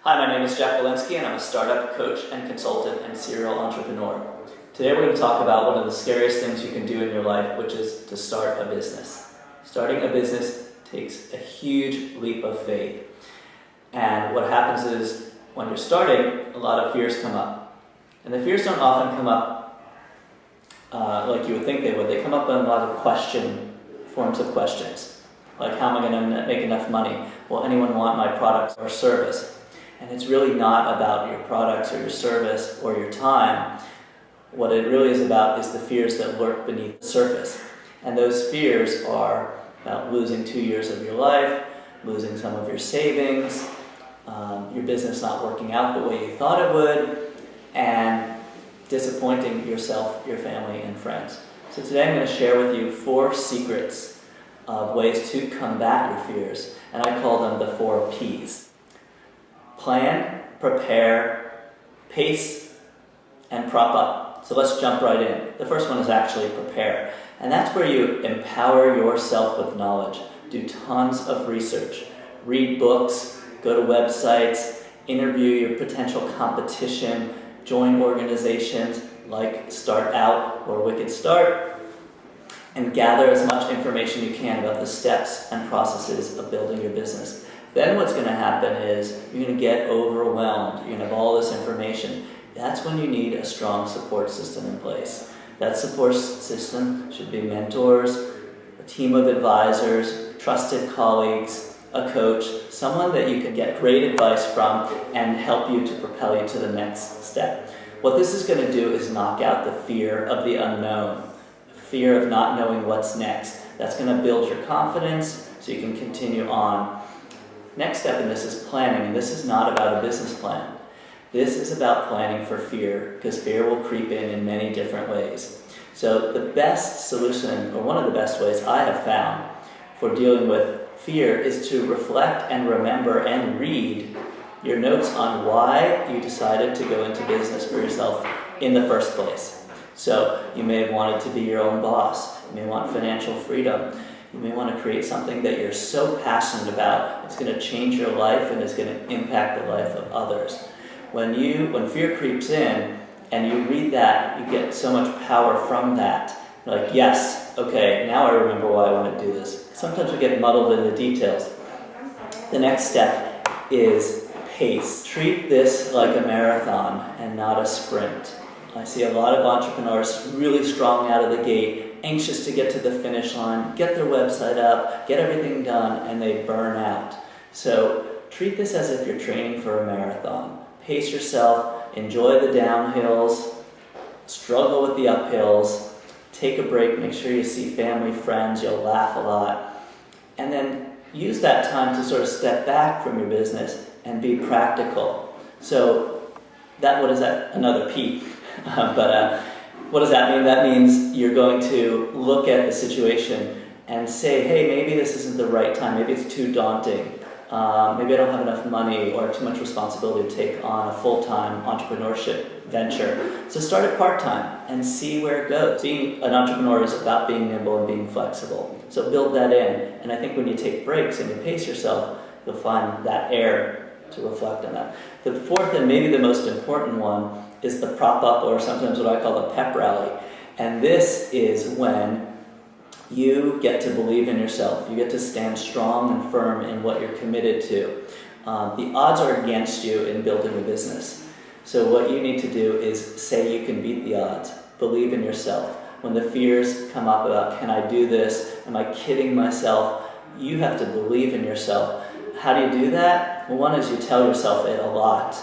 Hi, my name is Jeff Vilensky, and I'm a startup coach and consultant and serial entrepreneur. Today we're going to talk about one of the scariest things you can do in your life, which is to start a business. Starting a business takes a huge leap of faith. And what happens is, when you're starting, a lot of fears come up. And the fears don't often come up like you would think they would. They come up in a lot of forms of questions. Like, how am I going to make enough money? Will anyone want my products or service? And it's really not about your products or your service or your time. What it really is about is the fears that lurk beneath the surface. And those fears are about losing 2 years of your life, losing some of your savings, your business not working out the way you thought it would, and disappointing yourself, your family, and friends. So today I'm going to share with you 4 secrets of ways to combat your fears, and I call them the 4 Ps. Plan, prepare, pace, and prop up. So let's jump right in. The first one is actually prepare. And that's where you empower yourself with knowledge. Do tons of research. Read books, go to websites, interview your potential competition, join organizations like Start Out or Wicked Start, and gather as much information you can about the steps and processes of building your business. Then what's going to happen is you're going to get overwhelmed. You're going to have all this information. That's when you need a strong support system in place. That support system should be mentors, a team of advisors, trusted colleagues, a coach, someone that you can get great advice from and help you to propel you to the next step. What this is going to do is knock out the fear of the unknown, fear of not knowing what's next. That's going to build your confidence so you can continue on. Next step in this is planning, and this is not about a business plan. This is about planning for fear, because fear will creep in many different ways. So the best solution, or one of the best ways I have found for dealing with fear, is to reflect and remember and read your notes on why you decided to go into business for yourself in the first place. So you may have wanted to be your own boss. You may want financial freedom. You may want to create something that you're so passionate about, it's going to change your life and it's going to impact the life of others. When fear creeps in and you read that, you get so much power from that. You're like, yes, okay, now I remember why I want to do this. Sometimes we get muddled in the details. The next step is pace. Treat this like a marathon and not a sprint. I see a lot of entrepreneurs really strong out of the gate, anxious to get to the finish line, get their website up, get everything done, and they burn out. So treat this as if you're training for a marathon. Pace yourself, enjoy the downhills, struggle with the uphills, take a break, make sure you see family, friends, you'll laugh a lot, and then use that time to sort of step back from your business and be practical. So what is that? Another P. What does that mean? That means you're going to look at the situation and say, hey, maybe this isn't the right time. Maybe it's too daunting. Maybe I don't have enough money or too much responsibility to take on a full-time entrepreneurship venture. So start it part-time and see where it goes. Being an entrepreneur is about being nimble and being flexible. So build that in. And I think when you take breaks and you pace yourself, you'll find that air to reflect on that. The fourth and maybe the most important one is the prop up, or sometimes what I call the pep rally. And this is when you get to believe in yourself. You get to stand strong and firm in what you're committed to. The odds are against you in building a business. So what you need to do is say you can beat the odds. Believe in yourself. When the fears come up about, can I do this? Am I kidding myself? You have to believe in yourself. How do you do that? Well, one is you tell yourself it a lot.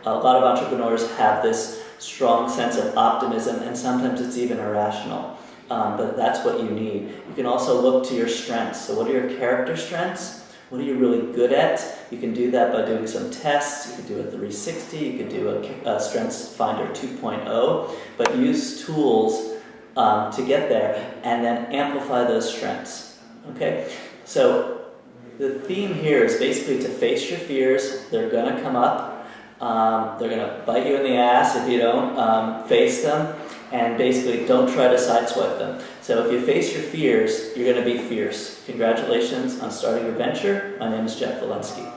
A lot of entrepreneurs have this strong sense of optimism, and sometimes it's even irrational. But that's what you need. You can also look to your strengths. So what are your character strengths? What are you really good at? You can do that by doing some tests. You can do a 360. You can do a Strengths Finder 2.0. But use tools to get there and then amplify those strengths. Okay? So the theme here is basically to face your fears. They're going to come up. They're going to bite you in the ass if you don't face them, and basically don't try to sideswipe them. So if you face your fears, you're going to be fierce. Congratulations on starting your venture. My name is Jeff Vilensky.